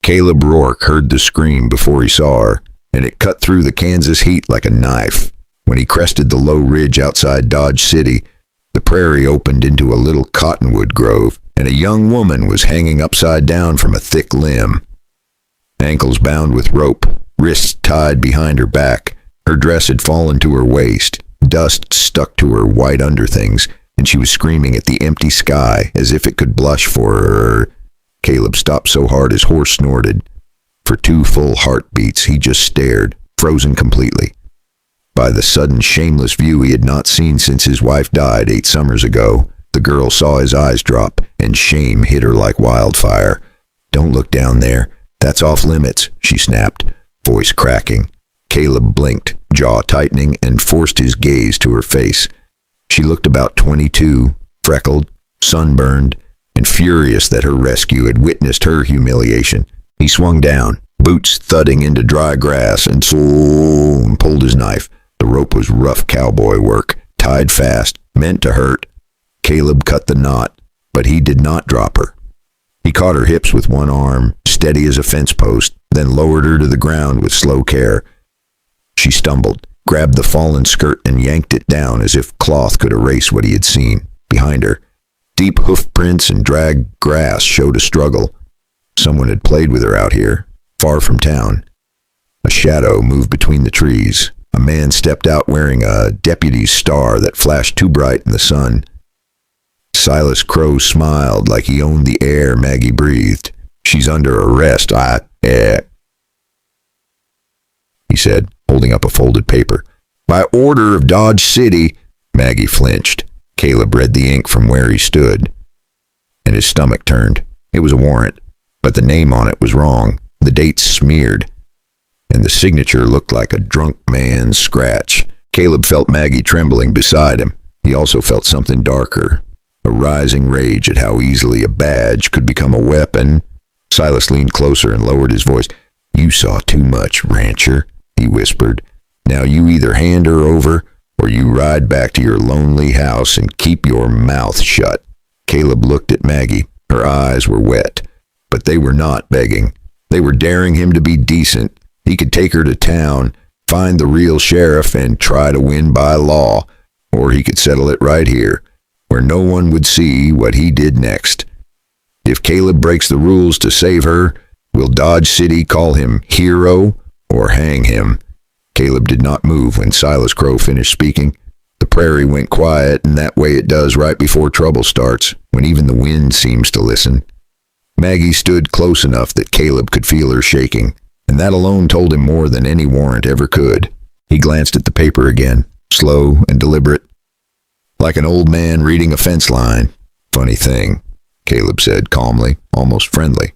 Caleb Rourke heard the scream before he saw her, and it cut through the Kansas heat like a knife. When he crested the low ridge outside Dodge City, the prairie opened into a little cottonwood grove, and a young woman was hanging upside down from a thick limb. Ankles bound with rope, wrists tied behind her back, her dress had fallen to her waist, dust stuck to her white underthings, and she was screaming at the empty sky as if it could blush for her. Caleb stopped so hard his horse snorted. For 2 full heartbeats, he just stared, frozen completely. By the sudden, shameless view he had not seen since his wife died 8 summers ago, the girl saw his eyes drop, and shame hit her like wildfire. "Don't look down there. That's off limits," she snapped, voice cracking. Caleb blinked, jaw tightening, and forced his gaze to her face. She looked about 22, freckled, sunburned, and furious that her rescue had witnessed her humiliation. He swung down, boots thudding into dry grass, and pulled his knife. The rope was rough cowboy work, tied fast, meant to hurt. Caleb cut the knot, but he did not drop her. He caught her hips with one arm, steady as a fence post, then lowered her to the ground with slow care. She stumbled, grabbed the fallen skirt, and yanked it down as if cloth could erase what he had seen. Behind her, deep hoof prints and dragged grass showed a struggle. Someone had played with her out here, far from town. A shadow moved between the trees. A man stepped out wearing a deputy's star that flashed too bright in the sun. Silas Crow smiled like he owned the air Maggie breathed. "She's under arrest, he said, holding up a folded paper. "By order of Dodge City." Maggie flinched. Caleb read the ink from where he stood, and his stomach turned. It was a warrant, but the name on it was wrong. The dates smeared, and the signature looked like a drunk man's scratch. Caleb felt Maggie trembling beside him. He also felt something darker, a rising rage at how easily a badge could become a weapon. Silas leaned closer and lowered his voice. "You saw too much, rancher," he whispered. "Now you either hand her over, or you ride back to your lonely house and keep your mouth shut." Caleb looked at Maggie. Her eyes were wet, but they were not begging. They were daring him to be decent. He could take her to town, find the real sheriff, and try to win by law. Or he could settle it right here, where no one would see what he did next. If Caleb breaks the rules to save her, will Dodge City call him hero or hang him? Caleb did not move when Silas Crow finished speaking. The prairie went quiet, and that way it does right before trouble starts, when even the wind seems to listen. Maggie stood close enough that Caleb could feel her shaking, and that alone told him more than any warrant ever could. He glanced at the paper again, slow and deliberate, like an old man reading a fence line. "Funny thing," Caleb said calmly, almost friendly.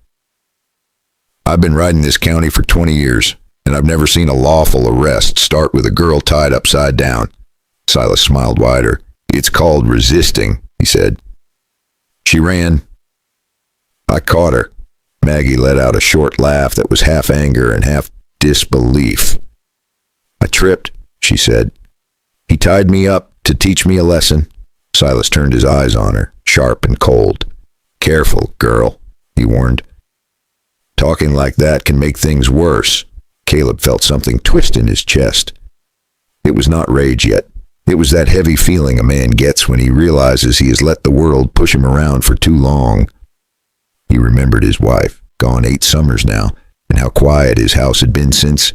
"I've been riding this county for 20 years, and I've never seen a lawful arrest start with a girl tied upside down." Silas smiled wider. "It's called resisting," he said. "She ran. I caught her." Maggie let out a short laugh that was half anger and half disbelief. "I tripped," she said. "He tied me up to teach me a lesson." Silas turned his eyes on her, sharp and cold. "Careful, girl," he warned. "Talking like that can make things worse." Caleb felt something twist in his chest. It was not rage yet. It was that heavy feeling a man gets when he realizes he has let the world push him around for too long. He remembered his wife, gone 8 summers now, and how quiet his house had been since.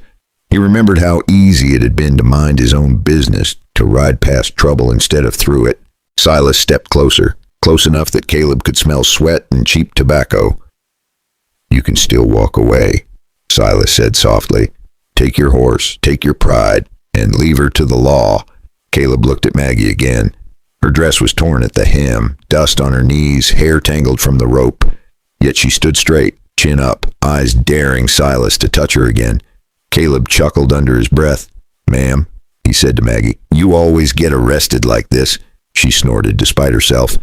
He remembered how easy it had been to mind his own business, to ride past trouble instead of through it. Silas stepped closer, close enough that Caleb could smell sweat and cheap tobacco. "You can still walk away," Silas said softly. "Take your horse, take your pride, and leave her to the law." Caleb looked at Maggie again. Her dress was torn at the hem, dust on her knees, hair tangled from the rope. Yet she stood straight, chin up, eyes daring Silas to touch her again. Caleb chuckled under his breath. "Ma'am," he said to Maggie, "you always get arrested like this." She snorted despite herself.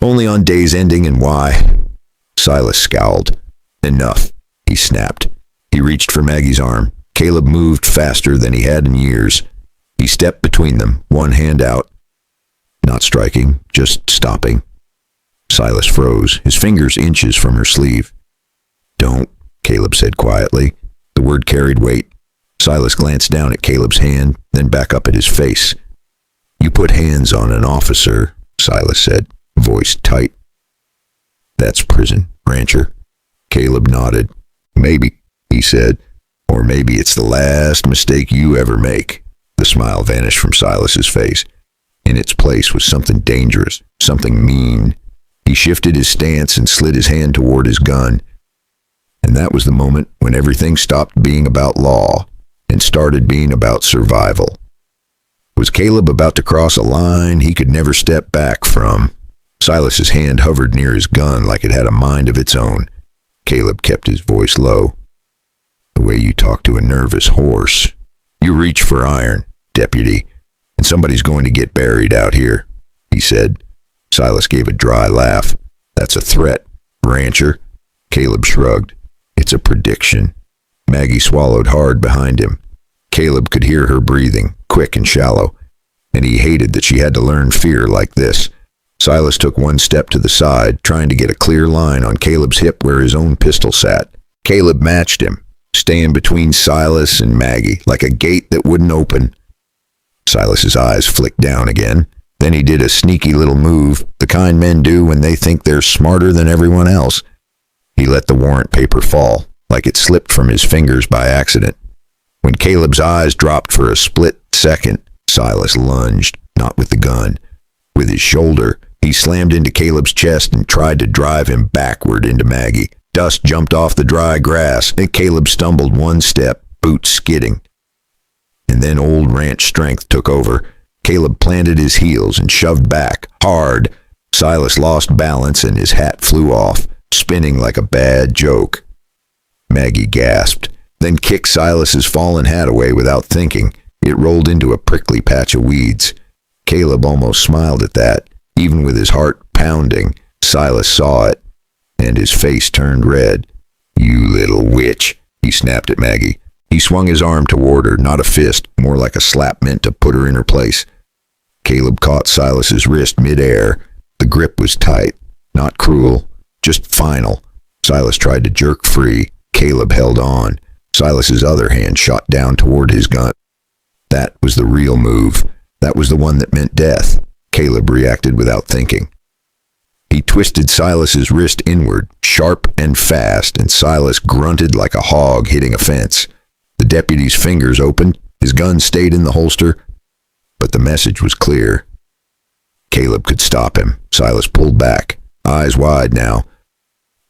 "Only on days ending in Y." Silas scowled. "Enough," he snapped. He reached for Maggie's arm. Caleb moved faster than he had in years. He stepped between them, one hand out. Not striking, just stopping. Silas froze, his fingers inches from her sleeve. "Don't," Caleb said quietly. The word carried weight. Silas glanced down at Caleb's hand, then back up at his face. You put hands on an officer, Silas said, voice tight. That's prison, rancher. Caleb nodded. Maybe, he said, or maybe it's the last mistake you ever make. The smile vanished from Silas's face. In its place was something dangerous, something mean. He shifted his stance and slid his hand toward his gun. And that was the moment when everything stopped being about law and started being about survival. Was Caleb about to cross a line he could never step back from? Silas's hand hovered near his gun like it had a mind of its own. Caleb kept his voice low. The way you talk to a nervous horse. You reach for iron, deputy, and somebody's going to get buried out here, he said. Silas gave a dry laugh. That's a threat, rancher. Caleb shrugged. It's a prediction. Maggie swallowed hard behind him. Caleb could hear her breathing, quick and shallow, and he hated that she had to learn fear like this. Silas took one step to the side, trying to get a clear line on Caleb's hip where his own pistol sat. Caleb matched him, staying between Silas and Maggie, like a gate that wouldn't open. Silas's eyes flicked down again. Then he did a sneaky little move, the kind men do when they think they're smarter than everyone else. He let the warrant paper fall, like it slipped from his fingers by accident. When Caleb's eyes dropped for a split second, Silas lunged, not with the gun. With his shoulder, he slammed into Caleb's chest and tried to drive him backward into Maggie. Dust jumped off the dry grass, and Caleb stumbled one step, boots skidding. And then old ranch strength took over. Caleb planted his heels and shoved back, hard. Silas lost balance and his hat flew off, spinning like a bad joke. Maggie gasped, then kicked Silas's fallen hat away without thinking. It rolled into a prickly patch of weeds. Caleb almost smiled at that. Even with his heart pounding, Silas saw it, and his face turned red. You little witch, he snapped at Maggie. He swung his arm toward her, not a fist, more like a slap meant to put her in her place. Caleb caught Silas's wrist midair. The grip was tight, not cruel, just final. Silas tried to jerk free. Caleb held on. Silas's other hand shot down toward his gun. That was the real move. That was the one that meant death. Caleb reacted without thinking. He twisted Silas's wrist inward, sharp and fast, and Silas grunted like a hog hitting a fence. The deputy's fingers opened. His gun stayed in the holster, but the message was clear. Caleb could stop him. Silas pulled back, eyes wide now,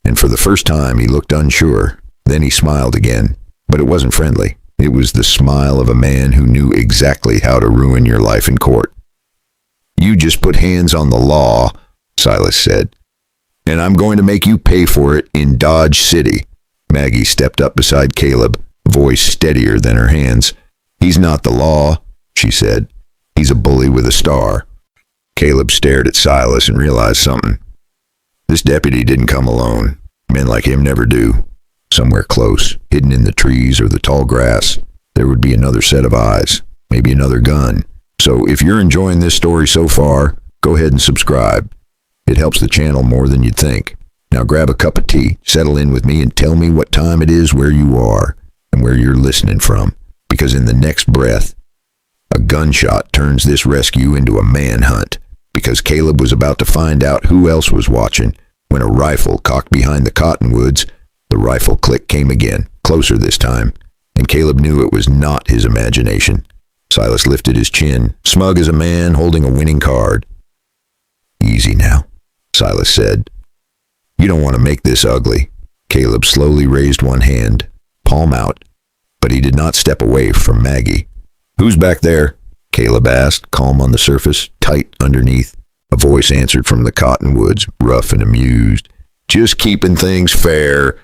and for the first time he looked unsure. Then he smiled again, but it wasn't friendly. It was the smile of a man who knew exactly how to ruin your life in court. You just put hands on the law, Silas said, and I'm going to make you pay for it in Dodge City. Maggie stepped up beside Caleb, voice steadier than her hands. He's not the law, she said. He's a bully with a star. Caleb stared at Silas and realized something. This deputy didn't come alone. Men like him never do. Somewhere close, hidden in the trees or the tall grass, there would be another set of eyes, maybe another gun. So if you're enjoying this story so far, go ahead and subscribe. It helps the channel more than you'd think. Now grab a cup of tea, settle in with me, and tell me what time it is where you are and where you're listening from. Because in the next breath, a gunshot turns this rescue into a manhunt. Because Caleb was about to find out who else was watching when a rifle cocked behind the cottonwoods. The rifle click came again, closer this time, and Caleb knew it was not his imagination. Silas lifted his chin, smug as a man holding a winning card. Easy now, Silas said. You don't want to make this ugly. Caleb slowly raised one hand, palm out, but he did not step away from Maggie. Who's back there? Caleb asked, calm on the surface, tight underneath. A voice answered from the cottonwoods, rough and amused. Just keeping things fair.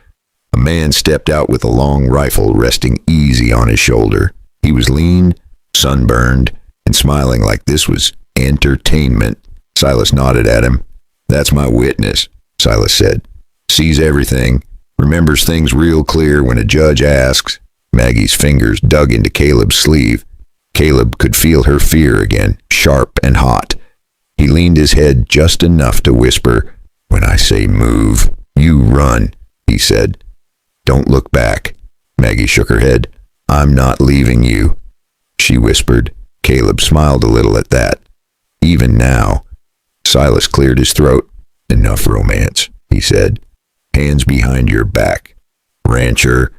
A man stepped out with a long rifle resting easy on his shoulder. He was lean, sunburned, and smiling like this was entertainment. Silas nodded at him. That's my witness, Silas said. Sees everything, remembers things real clear when a judge asks. Maggie's fingers dug into Caleb's sleeve. Caleb could feel her fear again, sharp and hot. He leaned his head just enough to whisper, When I say move, you run, he said. Don't look back. Maggie shook her head. I'm not leaving you, she whispered. Caleb smiled a little at that. Even now. Silas cleared his throat. Enough romance, he said. Hands behind your back. Rancher.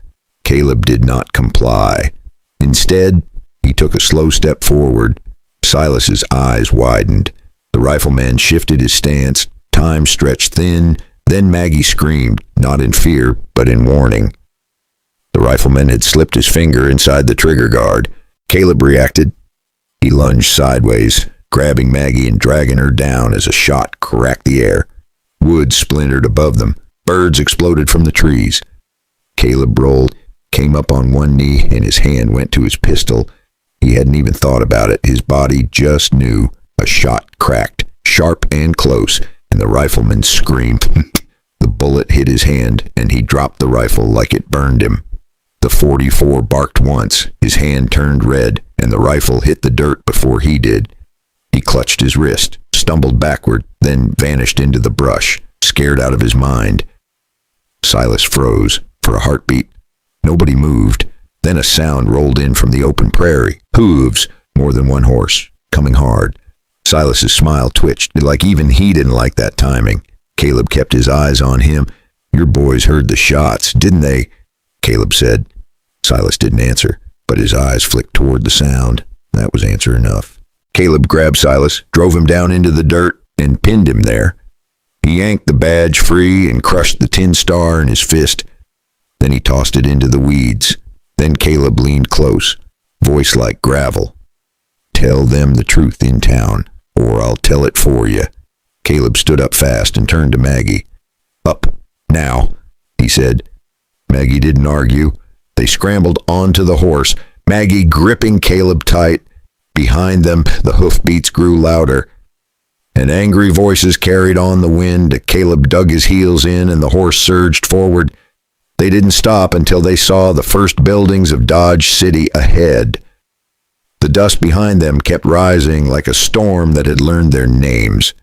Caleb did not comply. Instead, he took a slow step forward. Silas's eyes widened. The rifleman shifted his stance. Time stretched thin. Then Maggie screamed, not in fear, but in warning. The rifleman had slipped his finger inside the trigger guard. Caleb reacted. He lunged sideways, grabbing Maggie and dragging her down as a shot cracked the air. Wood splintered above them. Birds exploded from the trees. Caleb rolled, came up on one knee, and his hand went to his pistol. He hadn't even thought about it. His body just knew. A shot cracked, sharp and close, and the rifleman screamed. The bullet hit his hand, and he dropped the rifle like it burned him. The .44 barked once. His hand turned red, and the rifle hit the dirt before he did. He clutched his wrist, stumbled backward, then vanished into the brush, scared out of his mind. Silas froze for a heartbeat. Nobody moved. Then a sound rolled in from the open prairie. Hooves, more than one horse, coming hard. Silas's smile twitched, like even he didn't like that timing. Caleb kept his eyes on him. Your boys heard the shots, didn't they? Caleb said. Silas didn't answer, but his eyes flicked toward the sound. That was answer enough. Caleb grabbed Silas, drove him down into the dirt, and pinned him there. He yanked the badge free and crushed the tin star in his fist. Then he tossed it into the weeds. Then Caleb leaned close, voice like gravel. Tell them the truth in town, or I'll tell it for you. Caleb stood up fast and turned to Maggie. Up, now, he said. Maggie didn't argue. They scrambled onto the horse, Maggie gripping Caleb tight. Behind them, the hoofbeats grew louder, and angry voices carried on the wind. Caleb dug his heels in, and the horse surged forward. They didn't stop until they saw the first buildings of Dodge City ahead. The dust behind them kept rising like a storm that had learned their names.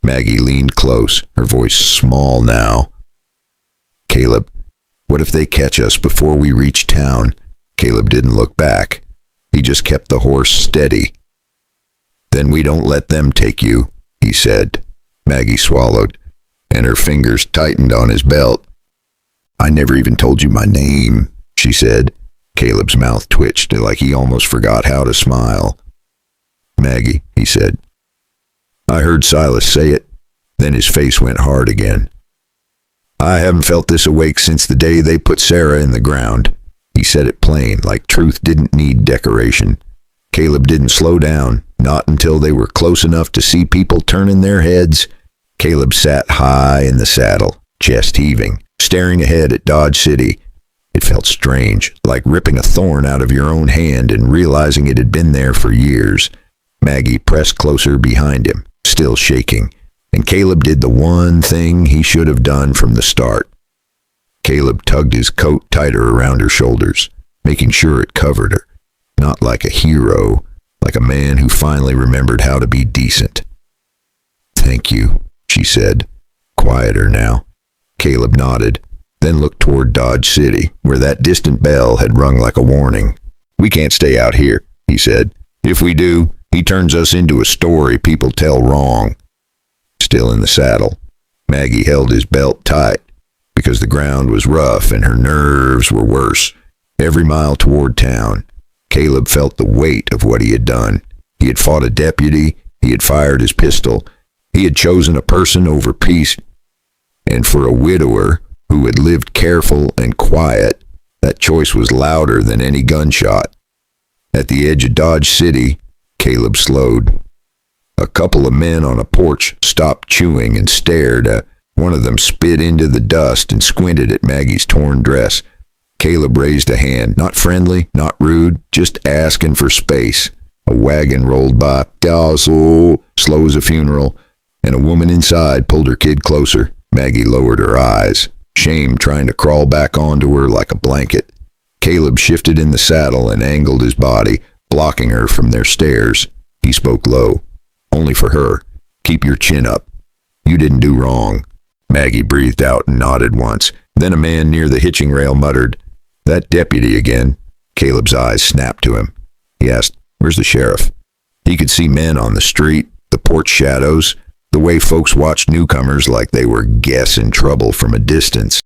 Maggie leaned close, her voice small now. Caleb, what if they catch us before we reach town? Caleb didn't look back. He just kept the horse steady. Then we don't let them take you, he said. Maggie swallowed, and her fingers tightened on his belt. I never even told you my name, she said. Caleb's mouth twitched like he almost forgot how to smile. Maggie, he said. I heard Silas say it. Then his face went hard again. I haven't felt this awake since the day they put Sarah in the ground. He said it plain, like truth didn't need decoration. Caleb didn't slow down, not until they were close enough to see people turning their heads. Caleb sat high in the saddle, chest heaving, staring ahead at Dodge City. It felt strange, like ripping a thorn out of your own hand and realizing it had been there for years. Maggie pressed closer behind him, still shaking, and Caleb did the one thing he should have done from the start. Caleb tugged his coat tighter around her shoulders, making sure it covered her. Not like a hero, like a man who finally remembered how to be decent. Thank you, she said, quieter now. Caleb nodded, then looked toward Dodge City, where that distant bell had rung like a warning. We can't stay out here, he said. If we do, he turns us into a story people tell wrong. Still in the saddle, Maggie held his belt tight, because the ground was rough and her nerves were worse. Every mile toward town, Caleb felt the weight of what he had done. He had fought a deputy, he had fired his pistol, he had chosen a person over peace, and for a widower who had lived careful and quiet, that choice was louder than any gunshot. At the edge of Dodge City, Caleb slowed. A couple of men on a porch stopped chewing and stared. One of them spit into the dust and squinted at Maggie's torn dress. Caleb raised a hand, not friendly, not rude, just asking for space. A wagon rolled by, slow as a funeral, and a woman inside pulled her kid closer. Maggie lowered her eyes, shame trying to crawl back onto her like a blanket. Caleb shifted in the saddle and angled his body, blocking her from their stares. He spoke low. Only for her. Keep your chin up. You didn't do wrong. Maggie breathed out and nodded once. Then a man near the hitching rail muttered, "That deputy again." Caleb's eyes snapped to him. He asked, "Where's the sheriff?" He could see men on the street, the porch shadows, the way folks watched newcomers like they were guests in trouble from a distance.